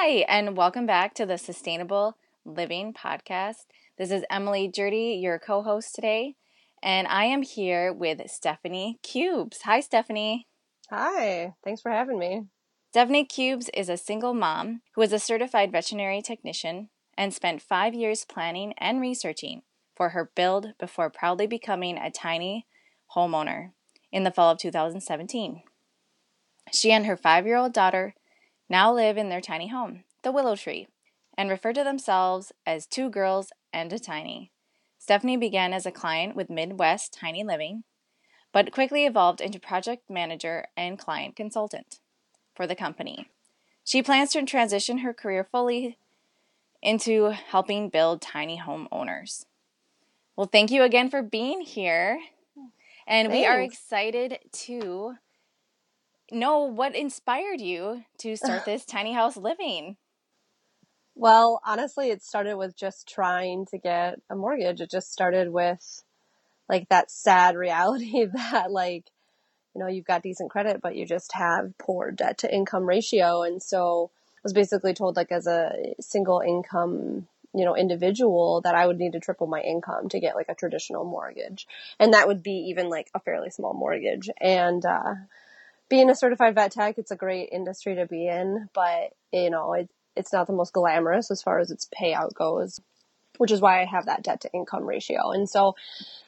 Hi, and welcome back to the Sustainable Living Podcast. This is Emily Jurdy, your co-host today, and I am here with Stephanie Cubes. Hi, Stephanie. Hi, thanks for having me. Stephanie Cubes is a single mom who is a certified veterinary technician and spent 5 years planning and researching for her build before proudly becoming a tiny homeowner in the fall of 2017. She and her 5-year-old daughter now live in their tiny home, the Willow Tree, and refer to themselves as two girls and a tiny. Stephanie began as a client with Midwest Tiny Living, but quickly evolved into project manager and client consultant for the company. She plans to transition her career fully into helping build tiny home owners. Well, thank you again for being here. And we are Thanks. excited to know what inspired you to start this tiny house living. Well, honestly, it started with just trying to get a mortgage. It just started with that sad reality that you've got decent credit, but you just have poor debt to income ratio. And so I was basically told as a single income, individual that I would need to triple my income to get a traditional mortgage. And that would be even a fairly small mortgage. And, being a certified vet tech, it's a great industry to be in, but it's not the most glamorous as far as its payout goes, which is why I have that debt to income ratio. And so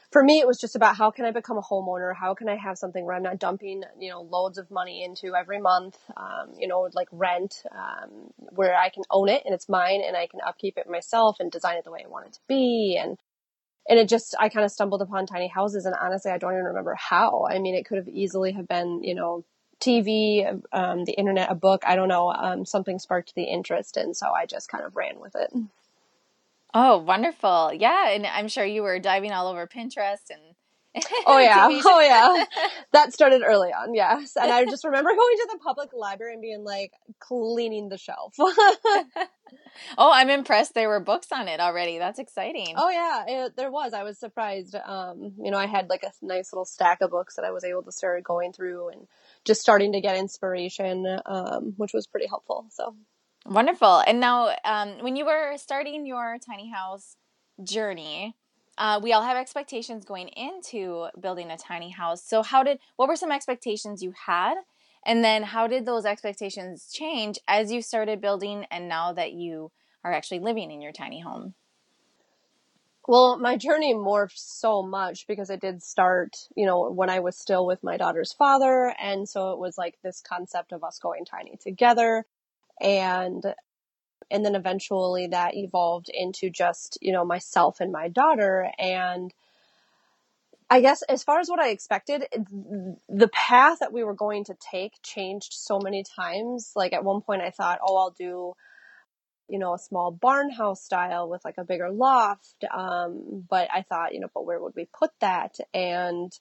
for me, it was just about how can I become a homeowner? How can I have something where I'm not dumping, loads of money into every month, rent, where I can own it and it's mine and I can upkeep it myself and design it the way I want it to be. And I kind of stumbled upon tiny houses, and honestly, I don't even remember how. I mean, it could have easily have been, TV, the internet, a book, I don't know, something sparked the interest. And so I just kind of ran with it. Oh, wonderful. Yeah, and I'm sure you were diving all over Pinterest and Oh yeah. TV. Oh yeah. That started early on. Yes. And I just remember going to the public library and being cleaning the shelf. Oh, I'm impressed there were books on it already. That's exciting. Oh yeah, there was. I was surprised. I had a nice little stack of books that I was able to start going through and just starting to get inspiration, which was pretty helpful. So Wonderful. And now, when you were starting your tiny house journey, we all have expectations going into building a tiny house. So what were some expectations you had? And then how did those expectations change as you started building and now that you are actually living in your tiny home? well, my journey morphed so much because it did start, when I was still with my daughter's father. And so it was this concept of us going tiny together. And then eventually that evolved into just, myself and my daughter. And I guess as far as what I expected, the path that we were going to take changed so many times. At one point I thought, oh, I'll do, a small barn house style with a bigger loft. But I thought, but where would we put that? And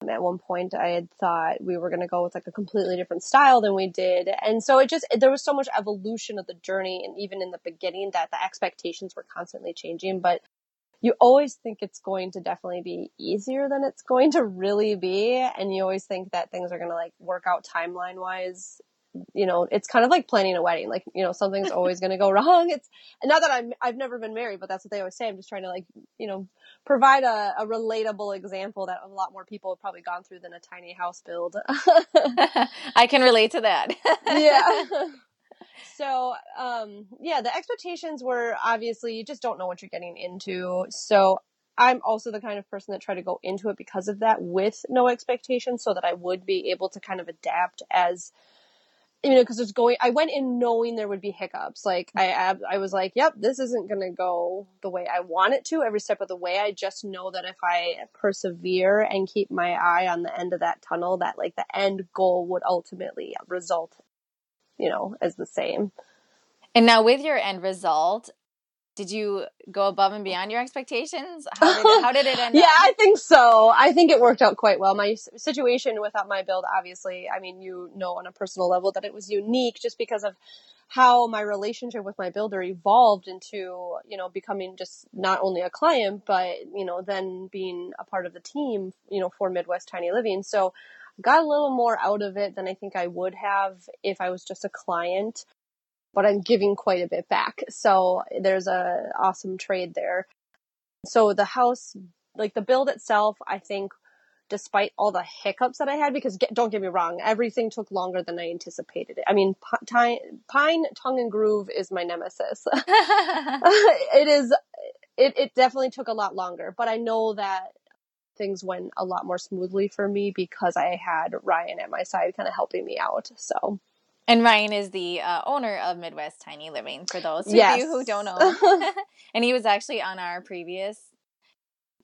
at one point I had thought we were going to go with a completely different style than we did. And so there was so much evolution of the journey. And even in the beginning that the expectations were constantly changing, but you always think it's going to definitely be easier than it's going to really be. And you always think that things are going to work out timeline wise. It's kind of like planning a wedding. Something's always going to go wrong. It's not that I've never been married, but that's what they always say. I'm just trying to provide a relatable example that a lot more people have probably gone through than a tiny house build. I can relate to that. Yeah. So, the expectations were obviously you just don't know what you're getting into. So I'm also the kind of person that try to go into it because of that with no expectations so that I would be able to kind of adapt as, because I went in knowing there would be hiccups. I was yep, this isn't going to go the way I want it to every step of the way. I just know that if I persevere and keep my eye on the end of that tunnel, that the end goal would ultimately result, as the same. And now with your end result, did you go above and beyond your expectations? How did it end up? Yeah, I think so. I think it worked out quite well. My situation without my build, obviously, I mean, on a personal level that it was unique just because of how my relationship with my builder evolved into, becoming just not only a client, but, then being a part of the team, for Midwest Tiny Living. So got a little more out of it than I think I would have if I was just a client. but I'm giving quite a bit back. So there's a awesome trade there. So the house, like the build itself, I think, despite all the hiccups that I had, because don't get me wrong, everything took longer than I anticipated it. I mean, Pine, Tongue and Groove is my nemesis. It definitely took a lot longer, but I know that things went a lot more smoothly for me because I had Ryan at my side kind of helping me out. So. And Ryan is the owner of Midwest Tiny Living, for those of Yes. you who don't know. And he was actually on our previous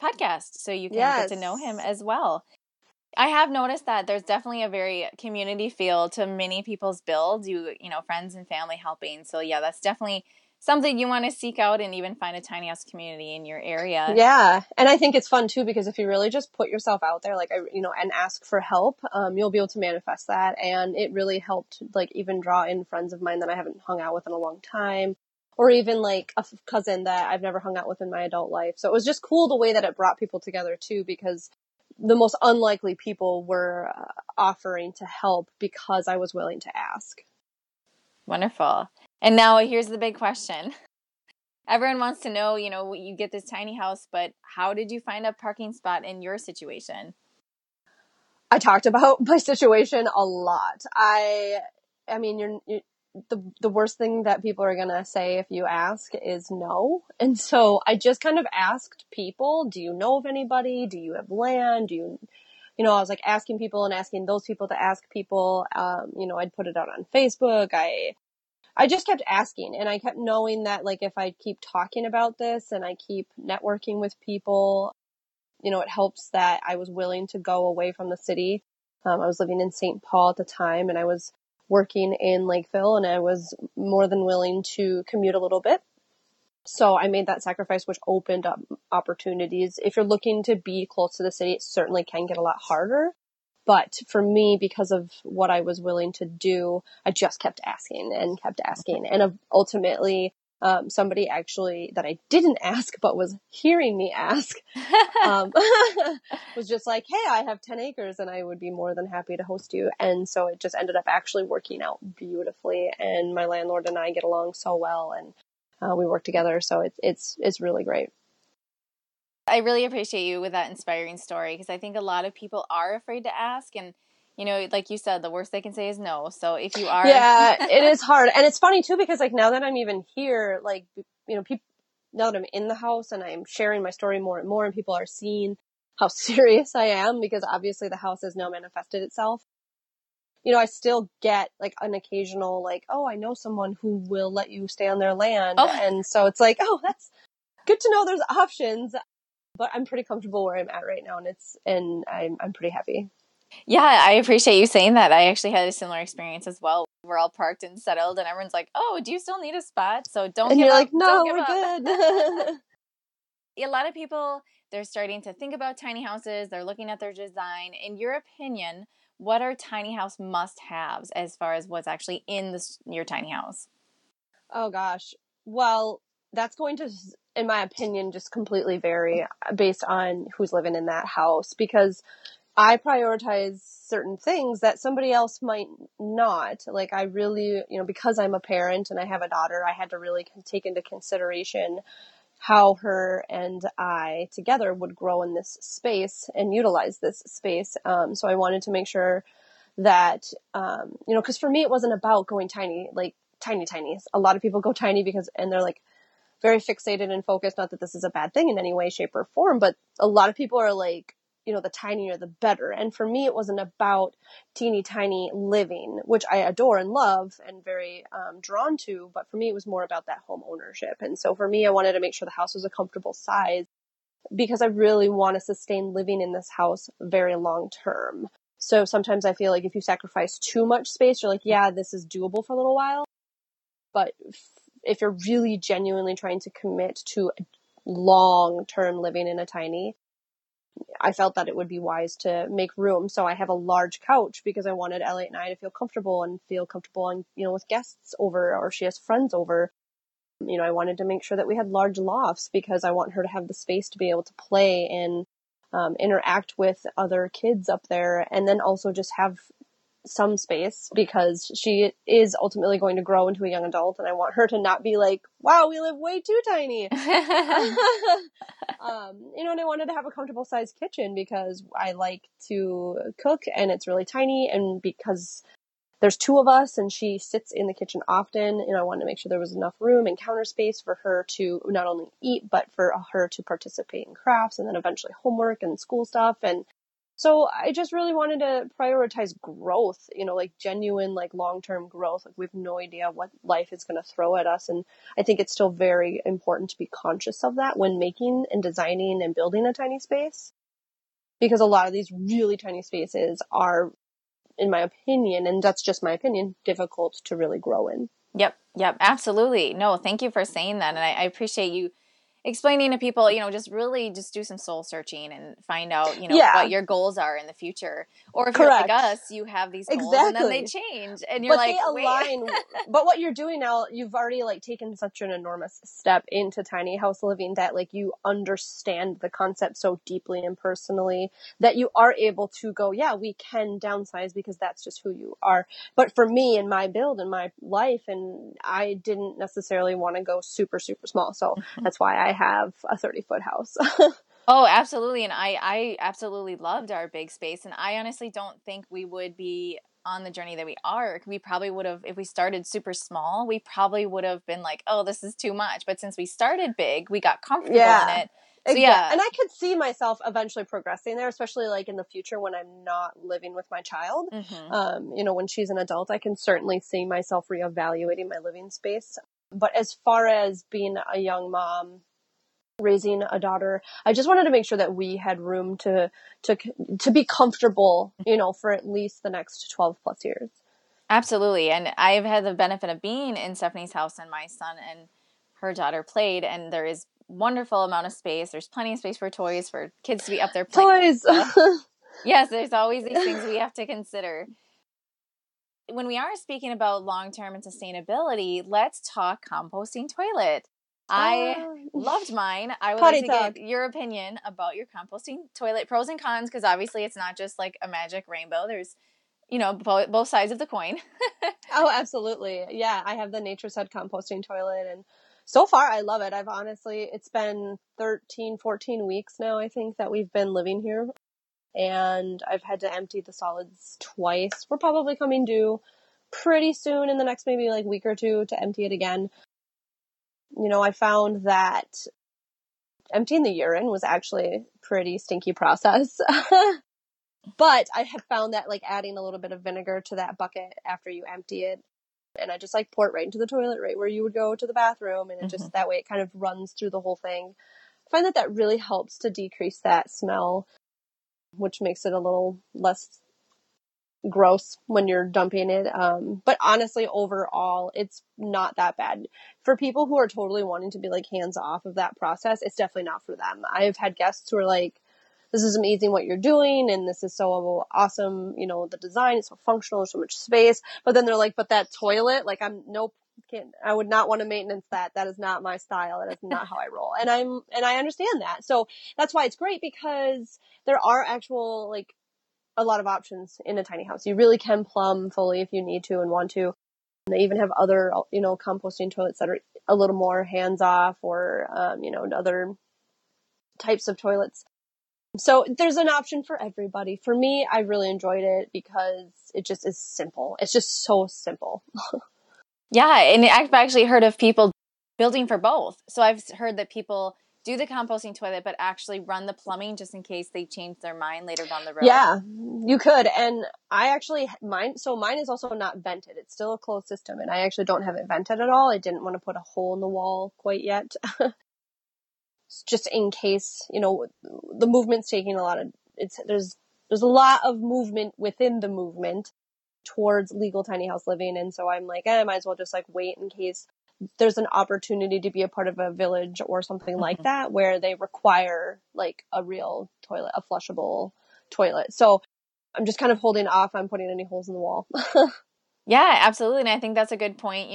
podcast, so you can get to know him as well. I have noticed that there's definitely a very community feel to many people's builds, you know, friends and family helping. So yeah, that's definitely something you want to seek out and even find a tiny house community in your area. Yeah. And I think it's fun too, because if you really just put yourself out there, like, and ask for help, you'll be able to manifest that. And it really helped, like, even draw in friends of mine that I haven't hung out with in a long time, or even like a cousin that I've never hung out with in my adult life. So it was just cool the way that it brought people together too, because the most unlikely people were offering to help because I was willing to ask. Wonderful. And now here's the big question. Everyone wants to know, you know, you get this tiny house, but how did you find a parking spot in your situation? I talked about my situation a lot. I mean, the worst thing that people are going to say if you ask is no. And so I just kind of asked people, do you know of anybody? Do you have land? I was like asking people and asking those people to ask people. I'd put it out on Facebook. I just kept asking, and I kept knowing that, like, if I keep talking about this and I keep networking with people, it helps that I was willing to go away from the city. I was living in St. Paul at the time, and I was working in Lakeville, and I was more than willing to commute a little bit. So I made that sacrifice, which opened up opportunities. If you're looking to be close to the city, it certainly can get a lot harder. But for me, because of what I was willing to do, I just kept asking. And ultimately, somebody actually that I didn't ask, but was hearing me ask, was just like, hey, I have 10 acres and I would be more than happy to host you. And so it just ended up actually working out beautifully. And my landlord and I get along so well, and we work together. So it's really great. I really appreciate you with that inspiring story, because I think a lot of people are afraid to ask, and like you said, the worst they can say is no. So if you are, yeah, it is hard. And it's funny too, because like now that I'm even here, like, people, now that I'm in the house and I'm sharing my story more and more, and people are seeing how serious I am, because obviously the house has now manifested itself. I still get like an occasional, like, oh, I know someone who will let you stay on their land. Oh. And so it's like, oh, that's good to know there's options. But I'm pretty comfortable where I'm at right now, and I'm pretty happy. Yeah, I appreciate you saying that. I actually had a similar experience as well. We're all parked and settled, and everyone's like, "Oh, do you still need a spot?" So don't and give you're up. Like, no, don't give we're good. A lot of people, they're starting to think about tiny houses. They're looking at their design. In your opinion, what are tiny house must-haves as far as what's actually in your tiny house? Oh gosh. Well, that's going to, in my opinion, just completely vary based on who's living in that house, because I prioritize certain things that somebody else might not. Like, I really, because I'm a parent and I have a daughter, I had to really take into consideration how her and I together would grow in this space and utilize this space. So I wanted to make sure that, because for me, it wasn't about going tiny, like tiny. A lot of people go tiny and they're like very fixated and focused. Not that this is a bad thing in any way, shape, or form, but a lot of people are like, the tinier the better. And for me, it wasn't about teeny tiny living, which I adore and love and very drawn to. But for me, it was more about that home ownership. And so for me, I wanted to make sure the house was a comfortable size, because I really want to sustain living in this house very long term. So sometimes I feel like if you sacrifice too much space, you're like, yeah, this is doable for a little while. But if you're really genuinely trying to commit to long-term living in a tiny, I felt that it would be wise to make room. So I have a large couch because I wanted Elliot and I to feel comfortable and with guests over, or she has friends over. I wanted to make sure that we had large lofts because I want her to have the space to be able to play and interact with other kids up there. And then also just have some space because she is ultimately going to grow into a young adult, and I want her to not be like, wow, we live way too tiny. And I wanted to have a comfortable sized kitchen because I like to cook and it's really tiny, and because there's two of us and she sits in the kitchen often, and I wanted to make sure there was enough room and counter space for her to not only eat, but for her to participate in crafts and then eventually homework and school stuff. And so I just really wanted to prioritize growth, like genuine, like long-term growth. Like we have no idea what life is going to throw at us. And I think it's still very important to be conscious of that when making and designing and building a tiny space, because a lot of these really tiny spaces are, in my opinion, and that's just my opinion, difficult to really grow in. Yep, absolutely. No, thank you for saying that. And I appreciate you explaining to people, just really just do some soul searching and find out, what your goals are in the future. Or if Correct. You're like us, you have these goals and then they change and you're they align. But what you're doing now, you've already like taken such an enormous step into tiny house living that like you understand the concept so deeply and personally that you are able to go, yeah, we can downsize because that's just who you are. But for me and my build and my life, and I didn't necessarily want to go super, super small. So that's why I have a 30-foot house. Oh, absolutely. And I absolutely loved our big space. And I honestly don't think we would be on the journey that we are. We probably would have, if we started super small, we probably would have been like, oh, this is too much. But since we started big, we got comfortable in it. So, exactly. And I could see myself eventually progressing there, especially like in the future when I'm not living with my child. When she's an adult, I can certainly see myself reevaluating my living space. But as far as being a young mom, raising a daughter, I just wanted to make sure that we had room to be comfortable, for at least the next 12 plus years. Absolutely. And I've had the benefit of being in Stephanie's house, and my son and her daughter played, and there is wonderful amount of space. There's plenty of space for toys for kids to be up there playing. Toys. Yes, there's always these things we have to consider. When we are speaking about long-term and sustainability, let's talk composting toilet. I loved mine. I would like to get your opinion about your composting toilet, pros and cons, because obviously it's not just like a magic rainbow. There's, both sides of the coin. Oh, absolutely. Yeah, I have the NatureSud composting toilet, and so far I love it. It's been 13, 14 weeks now, I think, that we've been living here, and I've had to empty the solids twice. We're probably coming due pretty soon in the next maybe like week or two to empty it again. I found that emptying the urine was actually a pretty stinky process. But I have found that like adding a little bit of vinegar to that bucket after you empty it, and I just like pour it right into the toilet, right where you would go to the bathroom, and it just that way it kind of runs through the whole thing. I find that really helps to decrease that smell, which makes it a little less gross when you're dumping it. But honestly, overall, it's not that bad. For people who are totally wanting to be like hands off of that process, it's definitely not for them. I've had guests who are like, this is amazing what you're doing, and this is so awesome, the design is so functional, there's so much space. But then they're like, but that toilet, like I would not want to maintenance that. That is not my style. That is not how I roll. And I understand that. So that's why it's great, because there are actual like a lot of options in a tiny house. You really can plumb fully if you need to and want to. And they even have other, composting toilets that are a little more hands off, or, other types of toilets. So there's an option for everybody. For me, I really enjoyed it because it just is simple. It's just so simple. Yeah. And I've actually heard of people building for both. So I've heard that people do the composting toilet, but actually run the plumbing just in case they change their mind later down the road. Yeah, you could. And mine is also not vented. It's still a closed system, and I actually don't have it vented at all. I didn't want to put a hole in the wall quite yet. Just in case, the movement's taking there's a lot of movement within the movement towards legal tiny house living. And so I'm like, I might as well just like wait in case there's an opportunity to be a part of a village or something like that, where they require like a real toilet, a flushable toilet. So I'm just kind of holding off on putting any holes in the wall. Yeah, absolutely. And I think that's a good point.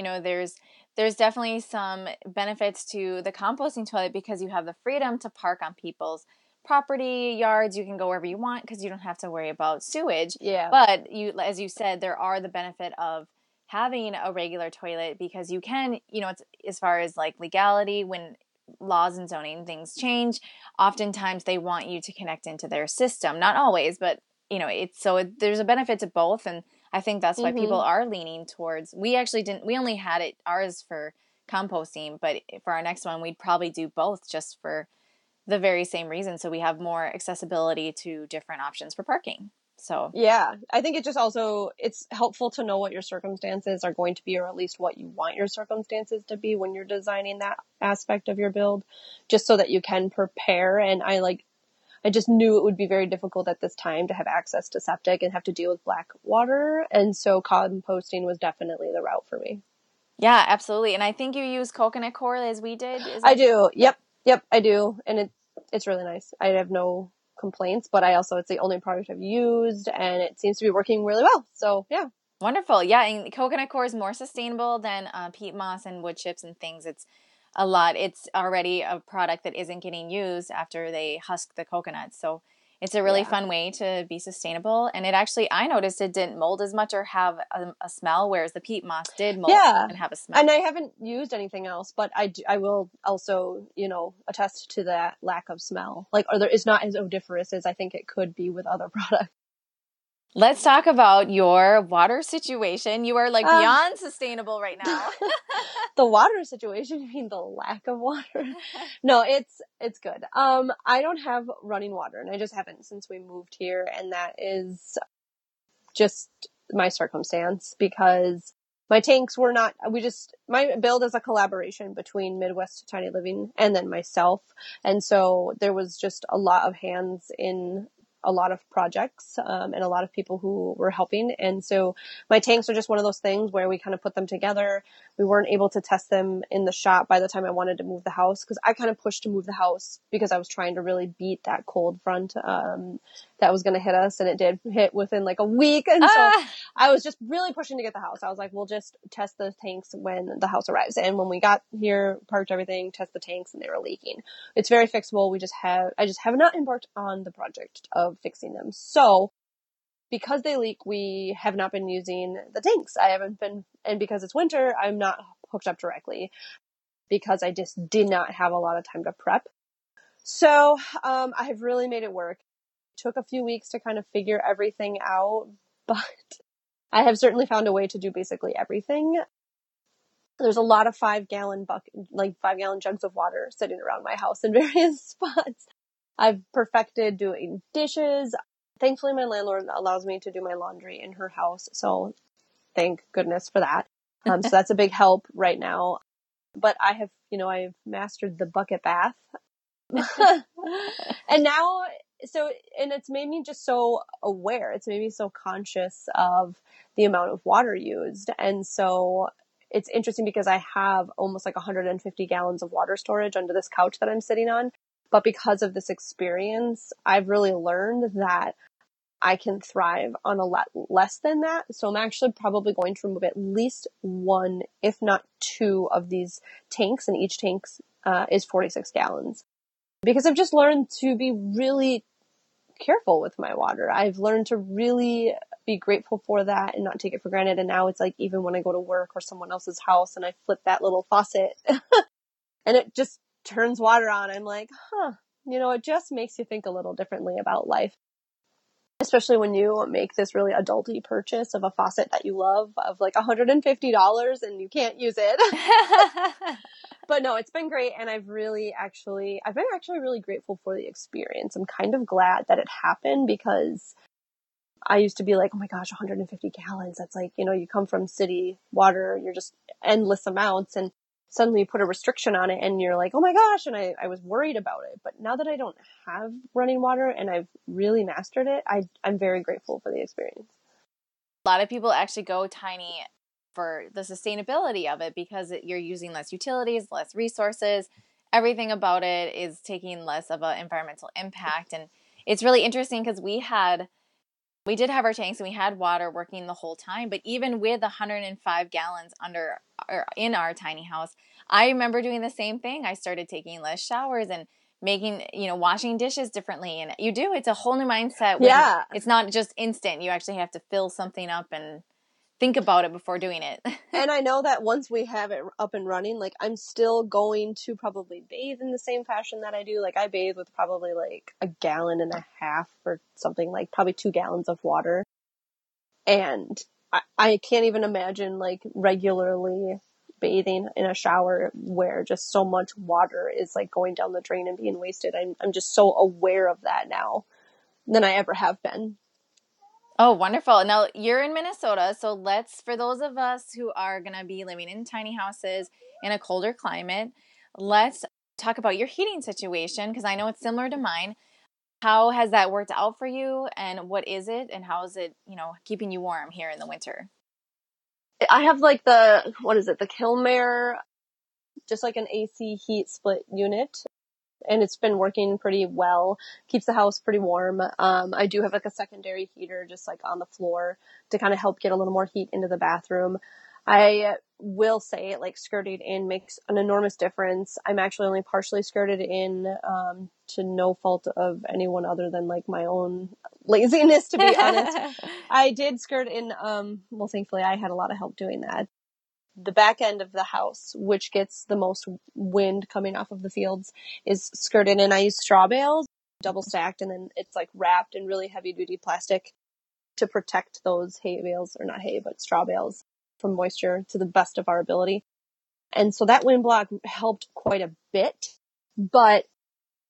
There's definitely some benefits to the composting toilet because you have the freedom to park on people's property yards. You can go wherever you want because you don't have to worry about sewage. Yeah. But as you said, there are the benefit of having a regular toilet because you can, it's as far as like legality, when laws and zoning things change, oftentimes they want you to connect into their system. Not always, but there's a benefit to both. And I think that's why people are leaning towards, we only had ours for composting, but for our next one, we'd probably do both just for the very same reason. So we have more accessibility to different options for parking. So yeah, I think it's helpful to know what your circumstances are going to be, or at least what you want your circumstances to be when you're designing that aspect of your build, just so that you can prepare. And I just knew it would be very difficult at this time to have access to septic and have to deal with black water. And so composting was definitely the route for me. yeah, absolutely. And I think you use coconut coir as we did. I do. Yep, I do. And it's really nice. I have no complaints, but it's the only product I've used, and it seems to be working really well. So yeah. Wonderful. Yeah, and coconut coir is more sustainable than peat moss and wood chips and things. It's already a product that isn't getting used after they husk the coconuts. So it's a really fun way to be sustainable. And I noticed it didn't mold as much or have a smell, whereas the peat moss did mold and have a smell. And I haven't used anything else, but I will also, attest to that lack of smell. It's not as odoriferous as I think it could be with other products. Let's talk about your water situation. You are beyond sustainable right now. The water situation? You mean the lack of water? No, it's good. I don't have running water, and I just haven't since we moved here, and that is just my circumstance because my tanks were not, my build is a collaboration between Midwest Tiny Living and then myself. And so there was just a lot of hands in a lot of projects, and a lot of people who were helping. And so my tanks are just one of those things where we kind of put them together. We weren't able to test them in the shop by the time I wanted to move the house, because I kind of pushed to move the house because I was trying to really beat that cold front that was going to hit us, and it did hit within like a week. And so I was just really pushing to get the house. I was like, we'll just test the tanks when the house arrives. And when we got here, parked everything, test the tanks, and they were leaking. It's very fixable. I just have not embarked on the project of fixing them. So because they leak, we have not been using the tanks. And because it's winter, I'm not hooked up directly because I just did not have a lot of time to prep. So, I have really made it work. It took a few weeks to kind of figure everything out, but I have certainly found a way to do basically everything. There's a lot of 5-gallon jugs of water sitting around my house in various spots. I've perfected doing dishes. Thankfully, my landlord allows me to do my laundry in her house. So thank goodness for that. So that's a big help right now. But I've mastered the bucket bath. And now, and it's made me just so aware. It's made me so conscious of the amount of water used. And so it's interesting because I have almost like 150 gallons of water storage under this couch that I'm sitting on. But because of this experience, I've really learned that I can thrive on a lot less than that. So I'm actually probably going to remove at least one, if not two, of these tanks, and each tank is 46 gallons. Because I've just learned to be really careful with my water. I've learned to really be grateful for that and not take it for granted. And now it's like, even when I go to work or someone else's house and I flip that little faucet and it just turns water on, I'm like, it just makes you think a little differently about life. Especially when you make this really adulty purchase of a faucet that you love of like $150 and you can't use it. But no, it's been great. And I've been actually really grateful for the experience. I'm kind of glad that it happened because I used to be like, oh my gosh, 150 gallons. That's like, you come from city water, you're just endless amounts. And suddenly you put a restriction on it and you're like, oh my gosh. And I was worried about it. But now that I don't have running water and I've really mastered it, I'm very grateful for the experience. A lot of people actually go tiny for the sustainability of it because you're using less utilities, less resources. Everything about it is taking less of an environmental impact. And it's really interesting because we did have our tanks and we had water working the whole time. But even with 105 gallons in our tiny house, I remember doing the same thing. I started taking less showers and making, washing dishes differently. And you do, it's a whole new mindset when Yeah. it's not just instant. You actually have to fill something up and think about it before doing it. And I know that once we have it up and running, like I'm still going to probably bathe in the same fashion that I do. Like I bathe with probably like 1.5 gallons or something, like probably 2 gallons of water. And I can't even imagine like regularly bathing in a shower where just so much water is like going down the drain and being wasted. I'm just so aware of that now than I ever have been. Oh, wonderful. Now you're in Minnesota. So for those of us who are going to be living in tiny houses in a colder climate, let's talk about your heating situation, because I know it's similar to mine. How has that worked out for you, and what is it, and how is it, keeping you warm here in the winter? I have like what is it? The Kilmer, just like an AC heat split unit. And it's been working pretty well. Keeps the house pretty warm. I do have like a secondary heater just like on the floor to kind of help get a little more heat into the bathroom. I will say it, like skirting in makes an enormous difference. I'm actually only partially skirted in, to no fault of anyone other than like my own laziness, to be honest. I did skirt in, well, thankfully I had a lot of help doing that. The back end of the house, which gets the most wind coming off of the fields, is skirted, and I use straw bales, double stacked, and then it's like wrapped in really heavy duty plastic to protect those hay bales, or not hay, but straw bales, from moisture to the best of our ability. And so that wind block helped quite a bit, but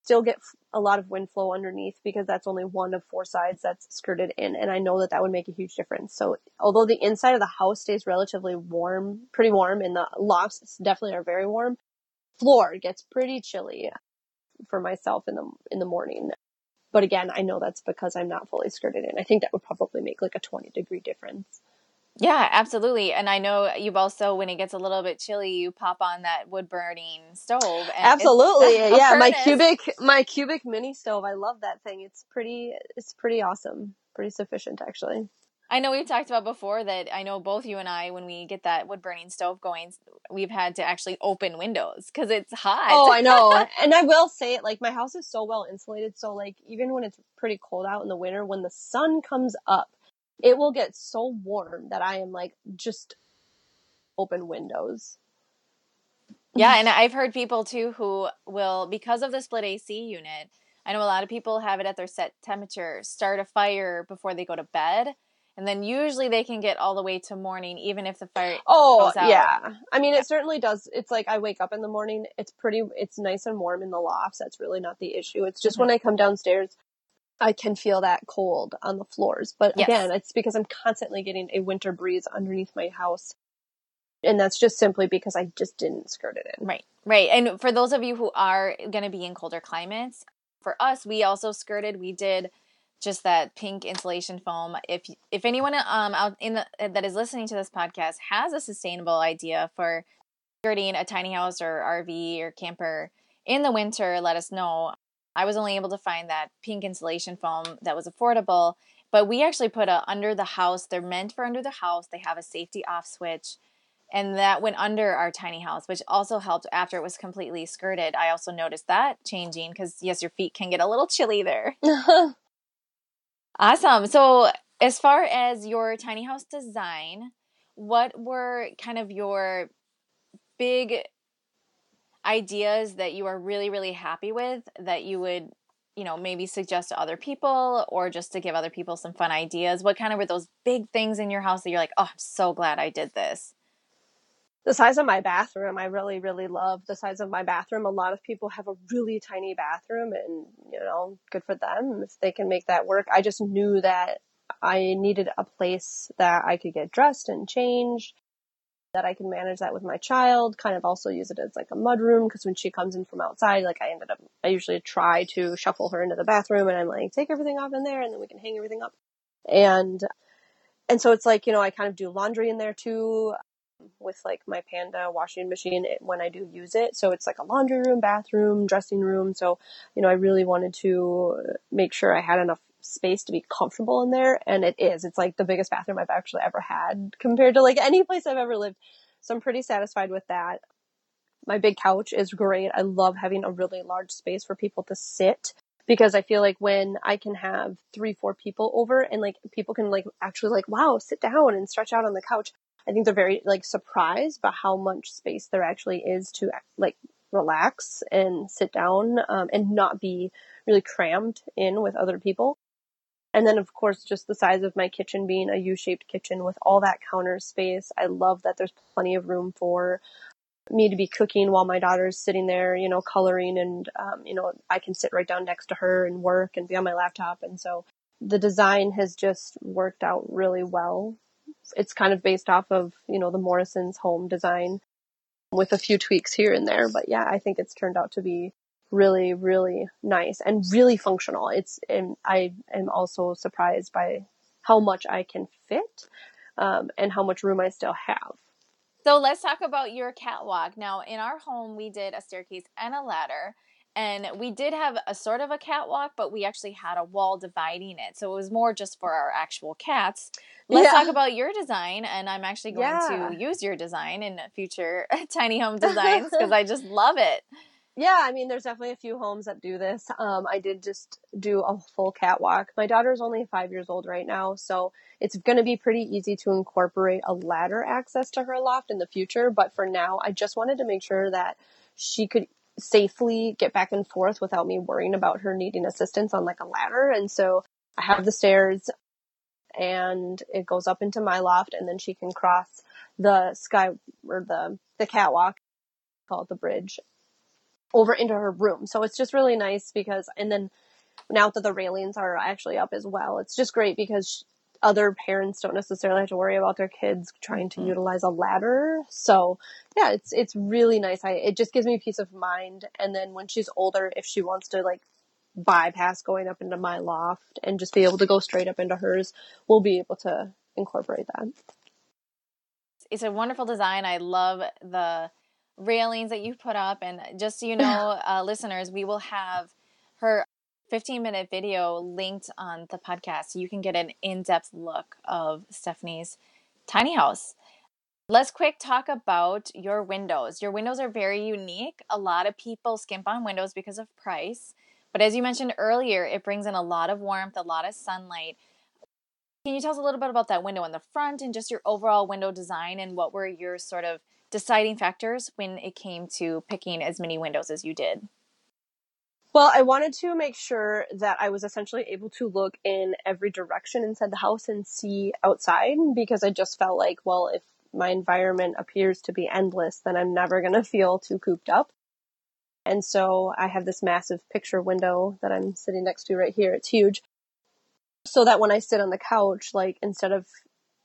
still get a lot of wind flow underneath because that's only one of 4 sides that's skirted in. And I know that that would make a huge difference. So although the inside of the house stays relatively warm, pretty warm, and the lofts definitely are very warm, floor gets pretty chilly for myself in the morning. But again, I know that's because I'm not fully skirted in. I think that would probably make like a 20-degree difference. Yeah, absolutely. And I know you've also, when it gets a little bit chilly, you pop on that wood burning stove. And Absolutely. Yeah, furnace. my cubic mini stove. I love that thing. It's pretty awesome. Pretty sufficient, actually. I know we've talked about before that I know both you and I, when we get that wood burning stove going, we've had to actually open windows because it's hot. Oh, I know. And I will say it, like my house is so well insulated. So like even when it's pretty cold out in the winter, when the sun comes up, it will get so warm that I am like just open windows. Yeah, and I've heard people too who will, because of the split AC unit, I know a lot of people have it at their set temperature, start a fire before they go to bed. And then usually they can get all the way to morning, even if the fire goes out. Yeah. I mean, it certainly does. It's like I wake up in the morning, it's nice and warm in the lofts. That's really not the issue. It's just when I come downstairs, I can feel that cold on the floors. But again, it's because I'm constantly getting a winter breeze underneath my house. And that's just simply because I just didn't skirt it in. Right. And for those of you who are going to be in colder climates, for us, we also skirted. We did just that pink insulation foam. If anyone out that is listening to this podcast has a sustainable idea for skirting a tiny house or RV or camper in the winter, let us know. I was only able to find that pink insulation foam that was affordable, but we actually put under the house. They're meant for under the house. They have a safety off switch. And that went under our tiny house, which also helped after it was completely skirted. I also noticed that changing because, yes, your feet can get a little chilly there. Awesome. So as far as your tiny house design, what were kind of your big ideas that you are really, really happy with that you would, maybe suggest to other people, or just to give other people some fun ideas? What kind of were those big things in your house that you're like, oh, I'm so glad I did this? The size of my bathroom, I really, really love the size of my bathroom. A lot of people have a really tiny bathroom, and, good for them if they can make that work. I just knew that I needed a place that I could get dressed and changed, that I can manage that with my child, kind of also use it as like a mud room, because when she comes in from outside, like I usually try to shuffle her into the bathroom, and I'm like, take everything off in there, and then we can hang everything up. And so it's like, I kind of do laundry in there too, with like my Panda washing machine when I do use it. So it's like a laundry room, bathroom, dressing room. So, I really wanted to make sure I had enough space to be comfortable in there. And it is. It's like the biggest bathroom I've actually ever had compared to like any place I've ever lived. So I'm pretty satisfied with that. my big couch is great. I love having a really large space for people to sit, because I feel like when I can have 3-4 people over and like people can like actually like, wow, sit down and stretch out on the couch. I think they're very like surprised by how much space there actually is to like relax and sit down, and not be really crammed in with other people. And then, of course, just the size of my kitchen being a U-shaped kitchen with all that counter space. I love that there's plenty of room for me to be cooking while my daughter's sitting there, coloring, and, I can sit right down next to her and work and be on my laptop. And so the design has just worked out really well. It's kind of based off of, the Morrison's home design with a few tweaks here and there. But yeah, I think it's turned out to be really, really nice and really functional. And I am also surprised by how much I can fit, and how much room I still have. So let's talk about your catwalk. Now, in our home, we did a staircase and a ladder, and we did have a sort of a catwalk, but we actually had a wall dividing it. So it was more just for our actual cats. Let's talk about your design, and I'm actually going to use your design in future tiny home designs because I just love it. Yeah, I mean, there's definitely a few homes that do this. I did just do a full catwalk. My daughter's only 5 years old right now, so it's going to be pretty easy to incorporate a ladder access to her loft in the future. But for now, I just wanted to make sure that she could safely get back and forth without me worrying about her needing assistance on like a ladder. And so I have the stairs, and it goes up into my loft, and then she can cross the sky or the catwalk, call it the bridge, over into her room. So it's just really nice because, and then now that the railings are actually up as well, it's just great because other parents don't necessarily have to worry about their kids trying to utilize a ladder. So yeah, it's really nice. It just gives me peace of mind. And then when she's older, if she wants to like bypass going up into my loft and just be able to go straight up into hers, we'll be able to incorporate that. It's a wonderful design. I love the railings that you put up. And just so you know, listeners, we will have her 15-minute video linked on the podcast so you can get an in-depth look of Stephanie's tiny house. Let's quick talk about your windows. Your windows are very unique. A lot of people skimp on windows because of price. But as you mentioned earlier, it brings in a lot of warmth, a lot of sunlight. Can you tell us a little bit about that window in the front and just your overall window design, and what were your sort of deciding factors when it came to picking as many windows as you did? Well, I wanted to make sure that I was essentially able to look in every direction inside the house and see outside, because I just felt like, well, if my environment appears to be endless, then I'm never going to feel too cooped up. And so I have this massive picture window that I'm sitting next to right here. It's huge. So that when I sit on the couch, like instead of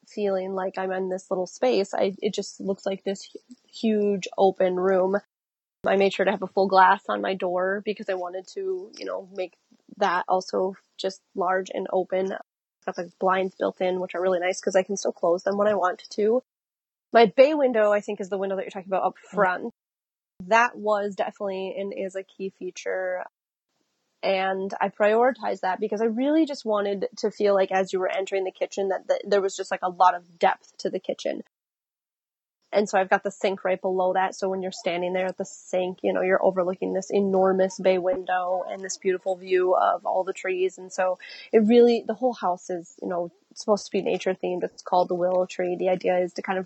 feeling like I'm in this little space, it just looks like this huge open room. I made sure to have a full glass on my door because I wanted to, make that also just large and open. I've got the blinds built in, which are really nice because I can still close them when I want to. My bay window, I think, is the window that you're talking about up front. That was definitely and is a key feature. And I prioritized that because I really just wanted to feel like as you were entering the kitchen that there was just like a lot of depth to the kitchen. And so I've got the sink right below that. So when you're standing there at the sink, you're overlooking this enormous bay window and this beautiful view of all the trees. And so the whole house is, supposed to be nature themed. It's called the Willow Tree. The idea is to kind of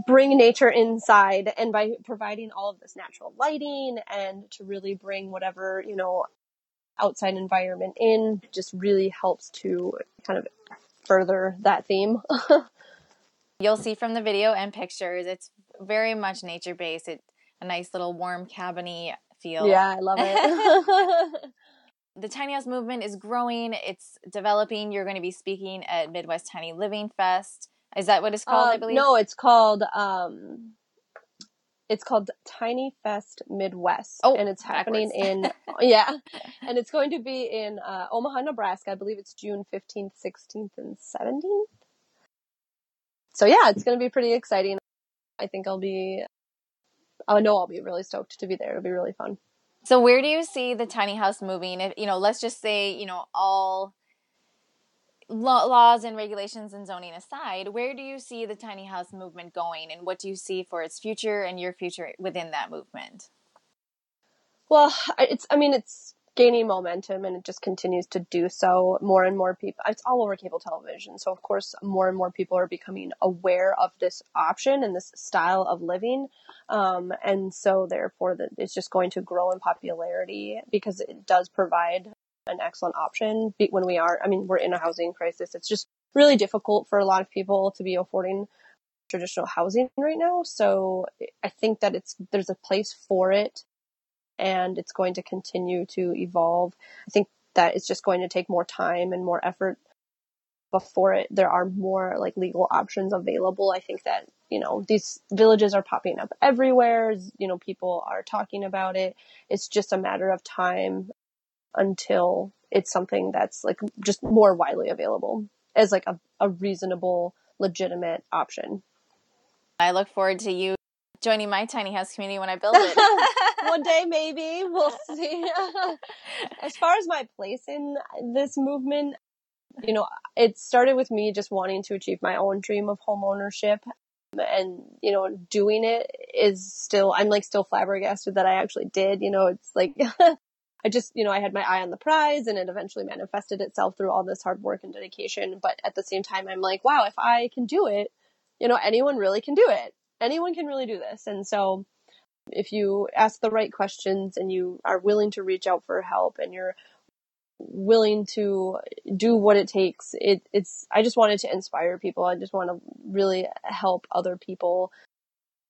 bring nature inside, and by providing all of this natural lighting and to really bring whatever, outside environment in, just really helps to kind of further that theme. You'll see from the video and pictures, it's very much nature-based. It's a nice little warm cabin-y feel. Yeah, I love it. The tiny house movement is growing. It's developing. You're going to be speaking at Midwest Tiny Living Fest. Is that what it's called, I believe? No, it's called Tiny Fest Midwest. Oh, and it's happening backwards. and it's going to be in Omaha, Nebraska. I believe it's June 15th, 16th, and 17th. So yeah, it's going to be pretty exciting. I think I'll be really stoked to be there. It'll be really fun. So where do you see the tiny house moving? If, let's just say, all laws and regulations and zoning aside, where do you see the tiny house movement going, and what do you see for its future and your future within that movement? Well, it's gaining momentum, and it just continues to do so. More and more people, it's all over cable television. So of course, more and more people are becoming aware of this option and this style of living. And so therefore it's just going to grow in popularity because it does provide an excellent option when we're in a housing crisis. It's just really difficult for a lot of people to be affording traditional housing right now. So I think that there's a place for it, and it's going to continue to evolve. I think that it's just going to take more time and more effort before there are more like legal options available. I think that, these villages are popping up everywhere. People are talking about it. It's just a matter of time until it's something that's like just more widely available as like a reasonable, legitimate option. I look forward to you joining my tiny house community when I build it. One day, maybe. We'll see. As far as my place in this movement, it started with me just wanting to achieve my own dream of home ownership. And, doing it is I'm like still flabbergasted that I actually did. It's like, I had my eye on the prize, and it eventually manifested itself through all this hard work and dedication. But at the same time, I'm like, wow, if I can do it, anyone really can do it. Anyone can really do this. And so if you ask the right questions and you are willing to reach out for help and you're willing to do what it takes, I just wanted to inspire people. I just want to really help other people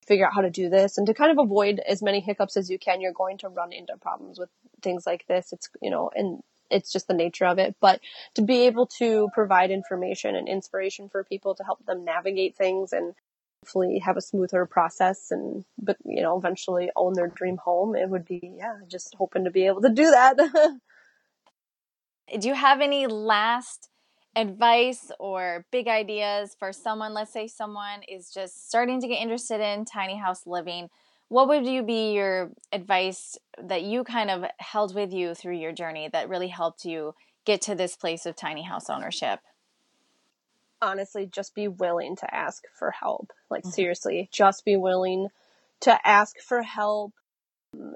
figure out how to do this and to kind of avoid as many hiccups as you can. You're going to run into problems with things like this. It's, and it's just the nature of it. But to be able to provide information and inspiration for people to help them navigate things and hopefully have a smoother process but eventually own their dream home, it would be, just hoping to be able to do that. Do you have any last advice or big ideas for someone? Let's say someone is just starting to get interested in tiny house living. What would be your advice that you kind of held with you through your journey that really helped you get to this place of tiny house ownership? Honestly, just be willing to ask for help. Like, seriously, just be willing to ask for help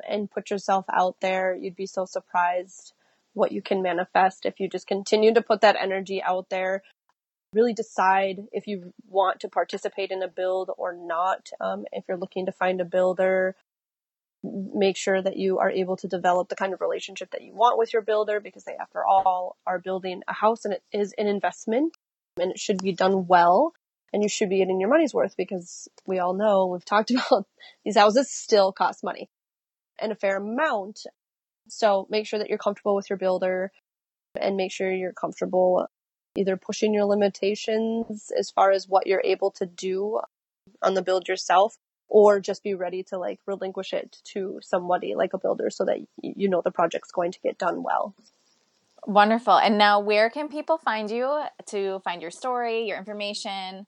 and put yourself out there. You'd be so surprised what you can manifest if you just continue to put that energy out there. Really decide if you want to participate in a build or not. If you're looking to find a builder, make sure that you are able to develop the kind of relationship that you want with your builder, because they, after all, are building a house and it is an investment and it should be done well, and you should be getting your money's worth, because we all know, we've talked about, these houses still cost money and a fair amount. So make sure that you're comfortable with your builder, and make sure you're comfortable either pushing your limitations as far as what you're able to do on the build yourself, or just be ready to like relinquish it to somebody like a builder so that the project's going to get done well. Wonderful. And now, where can people find you to find your story, your information,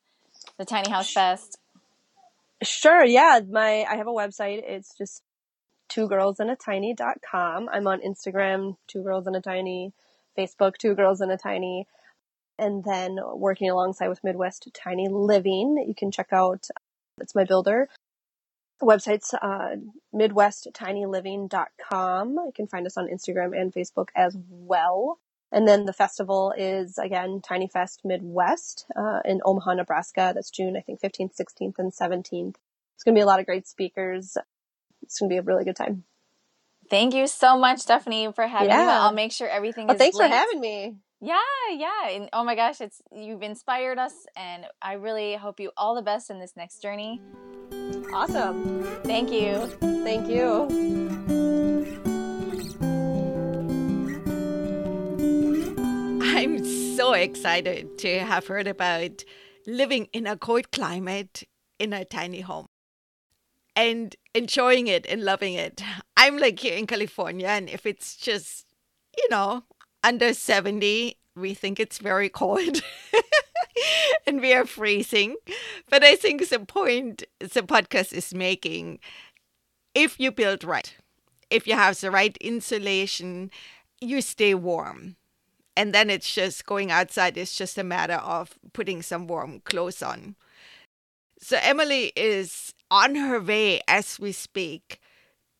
the Tiny House Fest? Sure. Yeah. I have a website. It's just twogirlsandatiny.com. I'm on Instagram, 2girlsandatiny, Facebook, 2girlsandatiny, and then working alongside with Midwest Tiny Living. You can check out, it's my builder. The website's midwesttinyliving.com. You can find us on Instagram and Facebook as well. And then the festival is, again, Tiny Fest Midwest in Omaha, Nebraska. That's June, I think, 15th, 16th, and 17th. It's going to be a lot of great speakers. It's going to be a really good time. Thank you so much, Stephanie, for having me. I'll make sure everything is thanks linked. for having me. Yeah. And oh my gosh, you've inspired us, and I really hope you all the best in this next journey. Awesome. Thank you. Thank you. I'm so excited to have heard about living in a cold climate in a tiny home and enjoying it and loving it. I'm like here in California, and if it's just, under 70, we think it's very cold and we are freezing. But I think the point the podcast is making, if you build right, if you have the right insulation, you stay warm. And then it's just going outside. It's just a matter of putting some warm clothes on. So Emily is on her way as we speak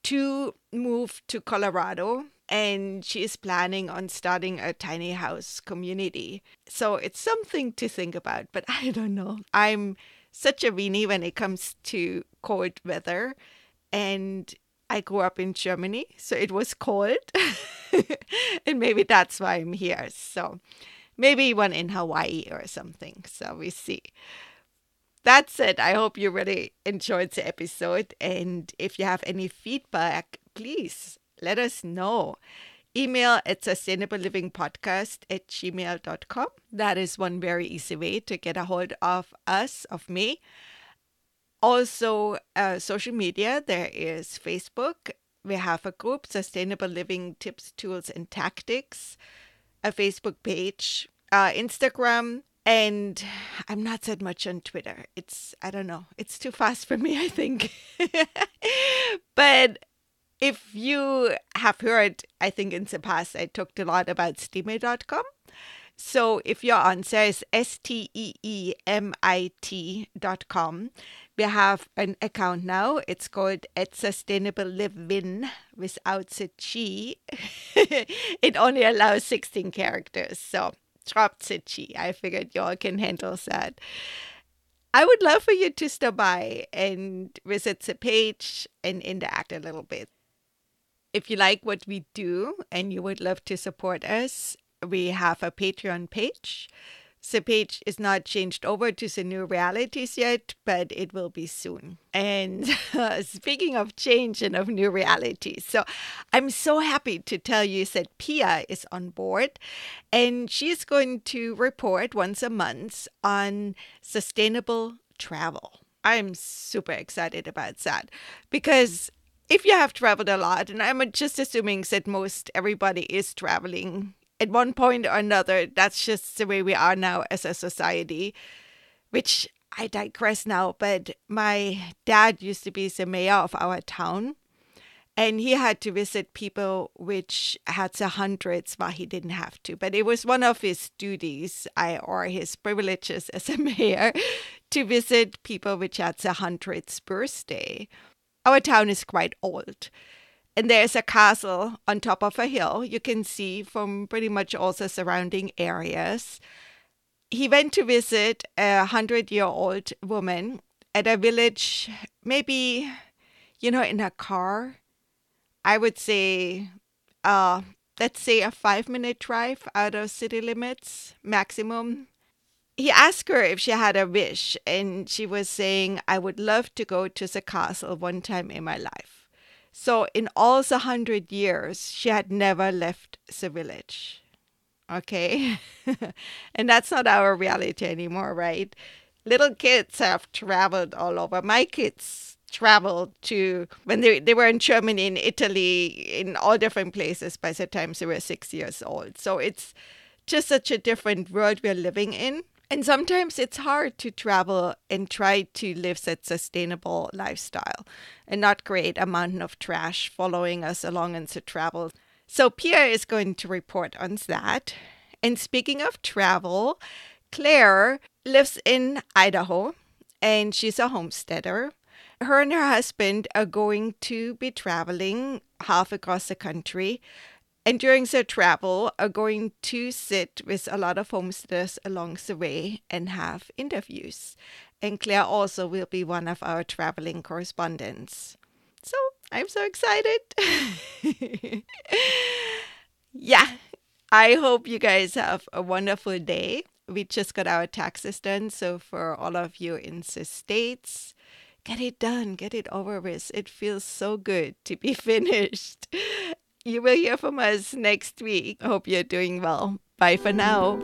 to move to Colorado, and she is planning on starting a tiny house community. So it's something to think about, but I don't know. I'm such a weenie when it comes to cold weather, and I grew up in Germany, so it was cold. And maybe that's why I'm here. So maybe one in Hawaii or something. So we see. That's it. I hope you really enjoyed the episode. And if you have any feedback, please let us know. Email at sustainablelivingpodcast@gmail.com. That is one very easy way to get a hold of us, of me. Also, social media, there is Facebook. We have a group, Sustainable Living Tips, Tools, and Tactics, a Facebook page, Instagram, and I'm not that much on Twitter. I don't know, it's too fast for me, I think. But if you have heard, I think in the past, I talked a lot about steemit.com. So if your answer is steemit.com, we have an account now. It's called @sustainableliving without the G. It only allows 16 characters, so drop the G. I figured y'all can handle that. I would love for you to stop by and visit the page and interact a little bit. If you like what we do and you would love to support us, we have a Patreon page. The page is not changed over to the new realities yet, but it will be soon. And speaking of change and of new realities, so I'm so happy to tell you that Pia is on board, and she's going to report once a month on sustainable travel. I'm super excited about that because if you have traveled a lot, and I'm just assuming that most everybody is traveling at one point or another, that's just the way we are now as a society, which I digress now, but my dad used to be the mayor of our town, and he had to visit people which had the hundreds while he didn't have to. But it was one of his duties or his privileges as a mayor to visit people which had the hundreds birthday. Our town is quite old. And there's a castle on top of a hill you can see from pretty much all the surrounding areas. He went to visit a 100-year-old woman at a village, maybe, in a car. I would say, let's say a 5-minute drive out of city limits, maximum. He asked her if she had a wish, and she was saying, I would love to go to the castle one time in my life. So in all the 100 years, she had never left the village. Okay? And that's not our reality anymore, right? Little kids have traveled all over. My kids traveled to, when they were in Germany, in Italy, in all different places by the time they were 6 years old. So it's just such a different world we're living in. And sometimes it's hard to travel and try to live that sustainable lifestyle and not create a mountain of trash following us along in the travel. So Pia is going to report on that. And speaking of travel, Claire lives in Idaho and she's a homesteader. Her and her husband are going to be traveling half across the country. And during their travel, are going to sit with a lot of homesteaders along the way and have interviews. And Claire also will be one of our traveling correspondents. So I'm so excited. Yeah, I hope you guys have a wonderful day. We just got our taxes done. So for all of you in the States, get it done, get it over with. It feels so good to be finished. You will hear from us next week. Hope you're doing well. Bye for now.